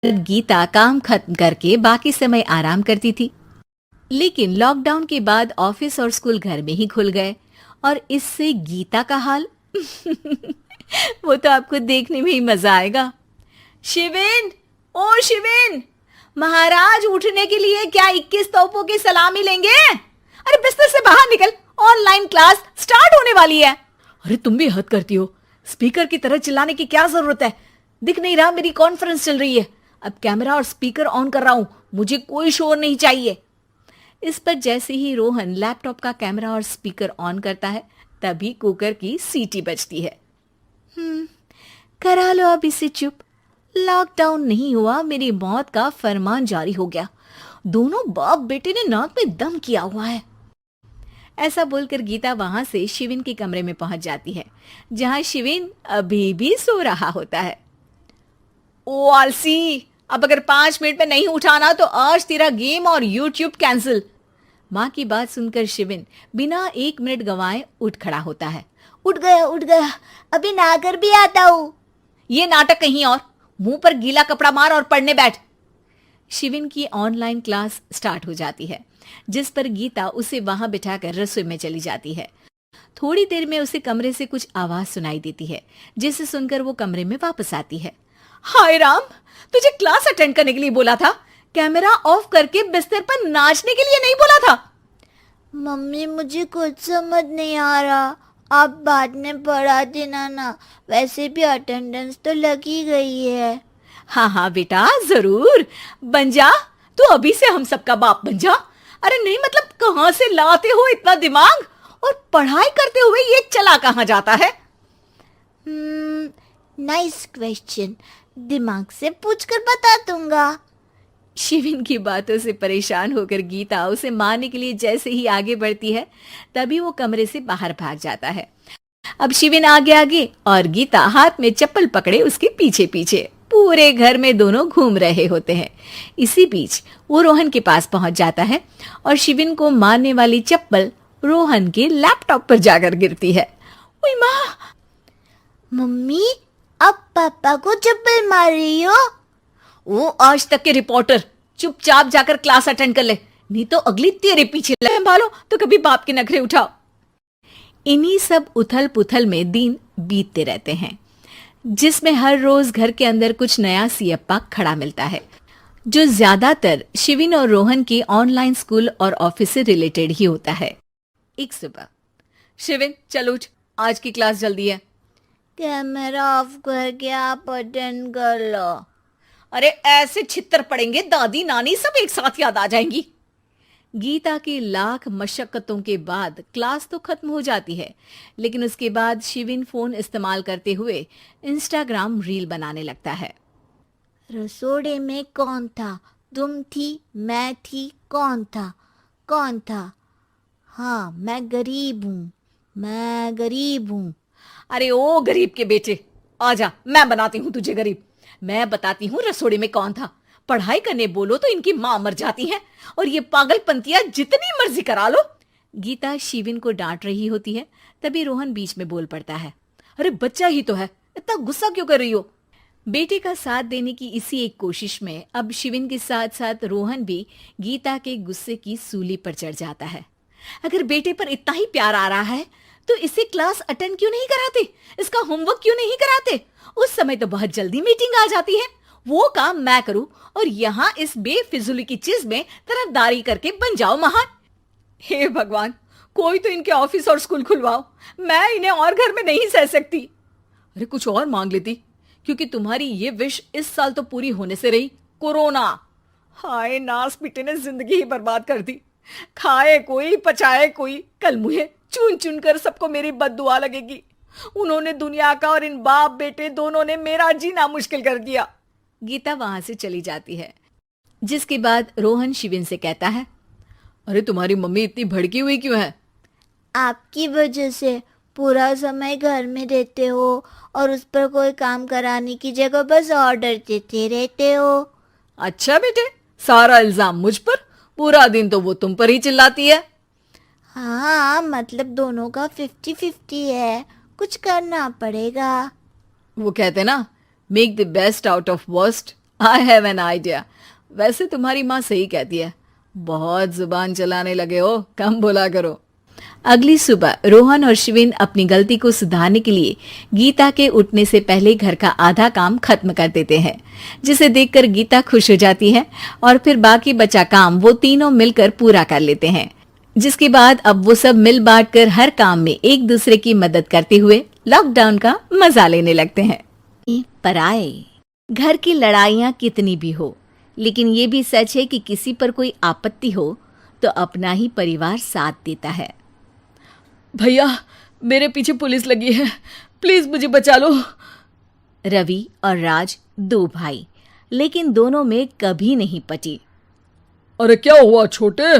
गीता काम खत्म करके बाकी समय आराम करती थी। लेकिन लॉकडाउन के बाद ऑफिस और स्कूल घर में ही खुल गए और इससे गीता का हाल वो तो आपको देखने में ही मजा आएगा। शिविन, ओ शिविन, महाराज उठने के लिए क्या 21 तोपों की सलामी लेंगे? अरे बिस्तर से बाहर निकल, ऑनलाइन क्लास स्टार्ट होने वाली है। अरे तुम भी हद करती हो, स्पीकर की तरह चिल्लाने की क्या जरूरत है? दिख नहीं रहा मेरी कॉन्फ्रेंस चल रही है। अब कैमरा और स्पीकर ऑन कर रहा हूं, मुझे कोई शोर नहीं चाहिए। इस पर जैसे ही रोहन लैपटॉप का कैमरा और स्पीकर ऑन करता है तभी कुकर की सीटी बजती है। करा लो अब इसे चुप। लॉकडाउन नहीं हुआ, मेरी मौत का फरमान जारी हो गया। दोनों बाप बेटे ने नाक में दम किया हुआ है। ऐसा बोलकर गीता वहां से शिविन के कमरे में पहुंच जाती है, जहां शिविन अभी भी सो रहा होता है। ओ आलसी, अब अगर 5 मिनट में नहीं उठाना तो आज तेरा गेम और यूट्यूब कैंसिल। माँ की बात सुनकर शिविन बिना 1 मिनट गंवाए उठ खड़ा होता है। उठ गया, अभी नहाकर भी आता हूँ। ये नाटक कहीं और, मुंह पर गीला कपड़ा मार और पढ़ने बैठ। शिविन की ऑनलाइन क्लास स्टार्ट हो जाती है, जिस पर गीता उसे वहां बिठाकर रसोई में चली जाती है। थोड़ी देर में उसे कमरे से कुछ आवाज सुनाई देती है, जिसे सुनकर वो कमरे में वापस आती है। हाय राम, तुझे क्लास अटेंड करने के लिए बोला था, कैमरा ऑफ करके बिस्तर पर नाचने के लिए नहीं बोला था। मम्मी मुझे कुछ समझ नहीं आ रहा, आप बाद में पढ़ा देना ना, वैसे भी अटेंडेंस तो लगी गई है। हाँ बेटा, जरूर बन जा, तू अभी से हम सबका बाप बन जा। अरे नहीं मतलब कहाँ से लाते हो इतना दिमाग, और पढ़ाई करते हुए ये चला कहाँ जाता है? नाइस क्वेश्चन, दिमाग से पूछकर बता दूंगा। शिविन की बातों से परेशान होकर गीता उसे मारने के लिए जैसे ही आगे बढ़ती है तभी वो कमरे से बाहर भाग जाता है। अब शिविन आगे आगे और गीता हाथ में चप्पल पकड़े उसके पीछे पीछे पूरे घर में दोनों घूम रहे होते हैं। इसी बीच वो रोहन के पास पहुंच जाता है और शिविन को मारने वाली चप्पल रोहन के लैपटॉप पर जाकर गिरती है। ओए माँ! मम्मी, अब पापा को चप्पल मार रही हो? वो आज तक के रिपोर्टर, चुपचाप जाकर क्लास अटेंड कर ले, नहीं तो अगली तेरे पीछे संभालो तो कभी बाप के नखरे उठाओ। इन्हीं सब उथल पुथल में दिन बीतते रहते हैं, जिसमें हर रोज घर के अंदर कुछ नया सियप्पा खड़ा मिलता है, जो ज्यादातर शिविन और रोहन के ऑनलाइन स्कूल और ऑफिस से रिलेटेड ही होता है। एक सुबह, शिविन चल उठ, आज की क्लास जल्दी है। कैमरा ऑफ करके आप अटेंड कर लो। अरे ऐसे छित्तर पड़ेंगे, दादी नानी सब एक साथ याद आ जाएंगी। गीता की लाख मशक्कतों के बाद क्लास तो खत्म हो जाती है, लेकिन उसके बाद शिविन फोन इस्तेमाल करते हुए इंस्टाग्राम रील बनाने लगता है। रसोड़े में कौन था? तुम थी, मैं थी, कौन था? कौन था? हाँ, मैं गरीब हूँ। अरे ओ गरीब के बेटे, आजा, मैं बनाती हूँ तुझे गरीब। मैं बताती हूँ रसोड़े में कौन था। पढ़ाई करने बोलो तो इनकी माँ मर जाती है, और ये पागलपंतियां जितनी मर्जी करा लो। गीता शिविन को डांट रही होती है, तभी रोहन बीच में बोल पड़ता है। अरे बच्चा ही तो है, इतना गुस्सा क्यों कर रही हो? बेटे का साथ देने की इसी एक कोशिश में अब शिविन के साथ साथ रोहन भी गीता के गुस्से की सूली पर चढ़ जाता है। अगर बेटे पर इतना ही प्यार आ रहा है तो इसे क्लास अटेंड क्यों नहीं कराते, इसका होमवर्क क्यों नहीं कराते? उस समय तो बहुत जल्दी मीटिंग आ जाती है, वो काम मैं करूं और यहाँ इस बेफिजुली की चीज में तरफदारी करके बन जाओ महान। हे भगवान, कोई तो इनके ऑफिस और स्कूल खुलवाओ, मैं इन्हें और घर में नहीं सह सकती। अरे कुछ और मांग लेती, क्योंकि तुम्हारी ये विश इस साल तो पूरी होने से रही, कोरोना। हाय नास पिटे ने जिंदगी ही बर्बाद कर दी। खाए कोई पचाए कोई, कल मुझे चुन चुन कर सबको मेरी बद्दुआ लगेगी। उन्होंने दुनिया का और इन बाप बेटे दोनों ने मेरा जीना मुश्किल कर दिया। गीता वहां से चली जाती है, जिसके बाद रोहन शिविन से कहता है, अरे तुम्हारी मम्मी इतनी भड़की हुई क्यों है? आपकी वजह से पूरा समय घर में रहते हो और उस पर कोई काम कराने की जगह बस ऑर्डर देते रहते हो। अच्छा बेटे, सारा इल्जाम मुझ पर, पूरा दिन तो वो तुम पर ही चिल्लाती है। हाँ, मतलब दोनों का 50-50 है, कुछ करना पड़ेगा। वो कहते ना, make the best out of worst, I have an idea. वैसे तुम्हारी माँ सही कहती है, बहुत जुबान चलाने लगे हो, कम बोला करो। अगली सुबह रोहन और शिविन अपनी गलती को सुधारने के लिए गीता के उठने से पहले घर का आधा काम खत्म कर देते हैं, जिसे देखकर गीता खुश हो जाती है और फिर बाकी बचा काम वो तीनों मिलकर पूरा कर लेते हैं। जिसके बाद अब वो सब मिल बांट कर हर काम में एक दूसरे की मदद करते हुए लॉकडाउन का मजा लेने लगते हैं। पर आए घर की लड़ाइयाँ कितनी भी हो, लेकिन ये भी सच है कि किसी पर कोई आपत्ति हो तो अपना ही परिवार साथ देता है। भैया, मेरे पीछे पुलिस लगी है, प्लीज मुझे बचा लो। रवि और राज दो भाई, लेकिन दोनों में कभी नहीं पटी। अरे क्या हुआ छोटे,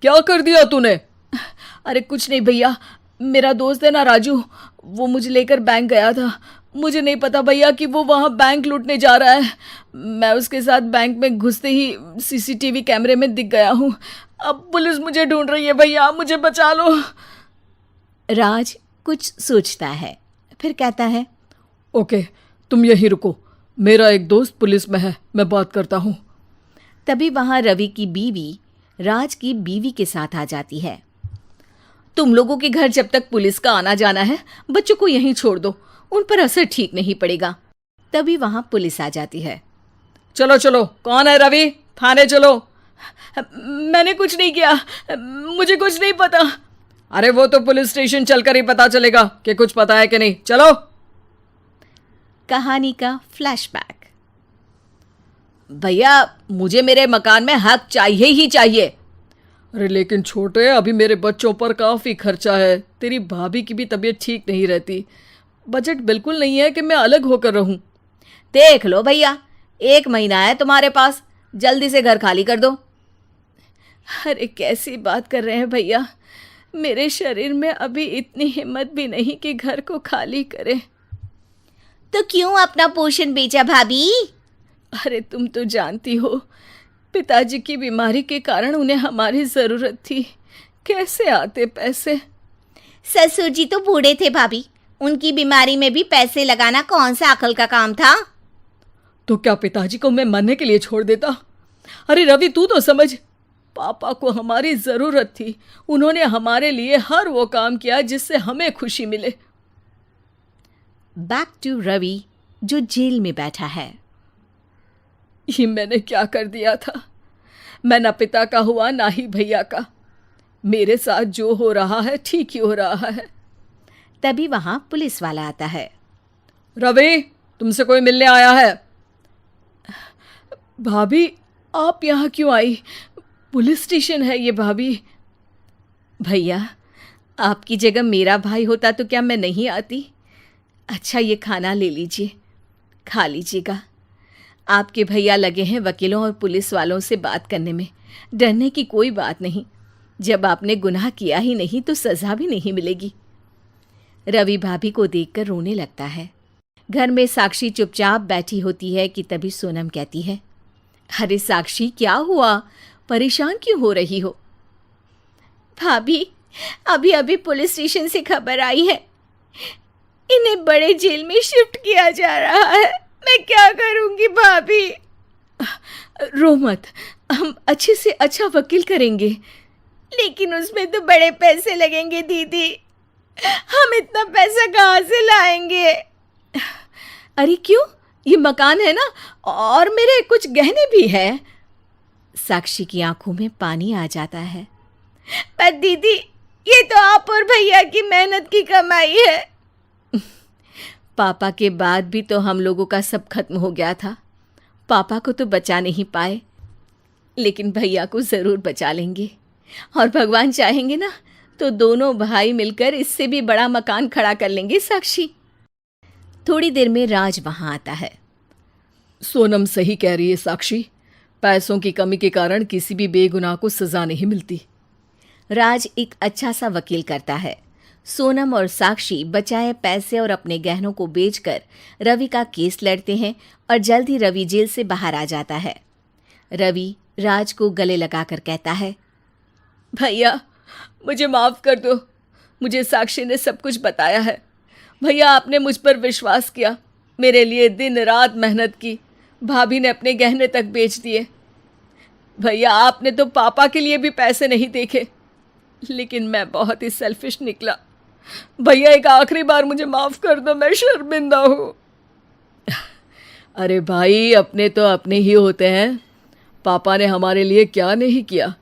क्या कर दिया तूने? अरे कुछ नहीं भैया, मेरा दोस्त है ना राजू, वो मुझे लेकर बैंक गया था। मुझे नहीं पता भैया कि वो वहाँ बैंक लूटने जा रहा है। मैं उसके साथ बैंक में घुसते ही सीसीटीवी कैमरे में दिख गया हूँ। अब पुलिस मुझे ढूंढ रही है भैया, मुझे बचा लो। राज कुछ सोचता है, फिर कहता है, ओके, तुम यहीं रुको, मेरा एक दोस्त पुलिस में है, मैं बात करता हूँ। तभी वहाँ रवि की बीवी राज की बीवी के साथ आ जाती है। तुम लोगों के घर जब तक पुलिस का आना जाना है, बच्चों को यहीं छोड़ दो, उन पर असर ठीक नहीं पड़ेगा। तभी वहां पुलिस आ जाती है। चलो चलो, कौन है रवि, थाने चलो। मैंने कुछ नहीं किया, मुझे कुछ नहीं पता। अरे वो तो पुलिस स्टेशन चलकर ही पता चलेगा कि कुछ पता है कि नहीं, चलो। कहानी का फ्लैशबैक। भैया, मुझे मेरे मकान में हक चाहिए ही चाहिए। अरे लेकिन छोटे, अभी मेरे बच्चों पर काफी खर्चा है, तेरी भाभी की भी तबीयत ठीक नहीं रहती, बजट बिल्कुल नहीं है कि मैं अलग होकर रहूं। देख लो भैया, 1 महीना है तुम्हारे पास, जल्दी से घर खाली कर दो। अरे कैसी बात कर रहे हैं भैया, मेरे शरीर में अभी इतनी हिम्मत भी नहीं कि घर को खाली करे। तो क्यों अपना पोषण बेचा भाभी? अरे तुम तो जानती हो, पिताजी की बीमारी के कारण उन्हें हमारी जरूरत थी, कैसे आते पैसे। ससुर जी तो बूढ़े थे भाभी, उनकी बीमारी में भी पैसे लगाना कौन सा अकल का काम था? तो क्या पिताजी को मैं मरने के लिए छोड़ देता? अरे रवि, तू तो समझ, पापा को हमारी जरूरत थी, उन्होंने हमारे लिए हर वो काम किया जिससे हमें खुशी मिले। बैक टू रवि, जो जेल में बैठा है। ये मैंने क्या कर दिया था? मैं ना पिता का हुआ ना ही भैया का, मेरे साथ जो हो रहा है ठीक ही हो रहा है। तभी वहां पुलिस वाला आता है। रवि, तुमसे कोई मिलने आया है। भाभी, आप यहाँ क्यों आई? पुलिस स्टेशन है ये भाभी। भैया, आपकी जगह मेरा भाई होता तो क्या मैं नहीं आती? अच्छा, ये खाना ले लीजिए, खा लीजिएगा। आपके भैया लगे हैं वकीलों और पुलिस वालों से बात करने में, डरने की कोई बात नहीं। जब आपने गुनाह किया ही नहीं तो सज़ा भी नहीं मिलेगी। रवि भाभी को देखकर रोने लगता है। घर में साक्षी चुपचाप बैठी होती है कि तभी सोनम कहती है, अरे साक्षी, क्या हुआ? परेशान क्यों हो रही हो? भाभी, अभी अभी पुलिस स्टेशन से खबर आई है, इन्हें बड़े जेल में शिफ्ट किया जा रहा है। मैं क्या करूंगी भाभी? रो मत, हम अच्छे से अच्छा वकील करेंगे। लेकिन उसमें तो बड़े पैसे लगेंगे दीदी, हम इतना पैसा कहाँ से लाएंगे? अरे क्यों, ये मकान है ना, और मेरे कुछ गहने भी है। साक्षी की आंखों में पानी आ जाता है। पर दीदी, ये तो आप और भैया की मेहनत की कमाई है। पापा के बाद भी तो हम लोगों का सब खत्म हो गया था। पापा को तो बचा नहीं पाए, लेकिन भैया को ज़रूर बचा लेंगे, और भगवान चाहेंगे ना तो दोनों भाई मिलकर इससे भी बड़ा मकान खड़ा कर लेंगे। साक्षी। थोड़ी देर में राज वहां आता है। सोनम सही कह रही है साक्षी, पैसों की कमी के कारण किसी भी बेगुनाह को सजा नहीं मिलती। राज एक अच्छा सा वकील करता है। सोनम और साक्षी बचाए पैसे और अपने गहनों को बेचकर रवि का केस लड़ते हैं और जल्द ही रवि जेल से बाहर आ जाता है। रवि राज को गले लगाकर कहता है, भैया मुझे माफ़ कर दो, मुझे साक्षी ने सब कुछ बताया है। भैया, आपने मुझ पर विश्वास किया, मेरे लिए दिन रात मेहनत की, भाभी ने अपने गहने तक बेच दिए। भैया आपने तो पापा के लिए भी पैसे नहीं देखे, लेकिन मैं बहुत ही सेल्फिश निकला। भैया एक आखिरी बार मुझे माफ़ कर दो, मैं शर्मिंदा हूँ। अरे भाई, अपने तो अपने ही होते हैं। पापा ने हमारे लिए क्या नहीं किया,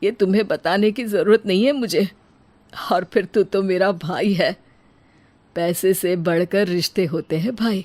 ये तुम्हें बताने की ज़रूरत नहीं है मुझे। और फिर तू तो मेरा भाई है। पैसे से बढ़कर रिश्ते होते हैं भाई।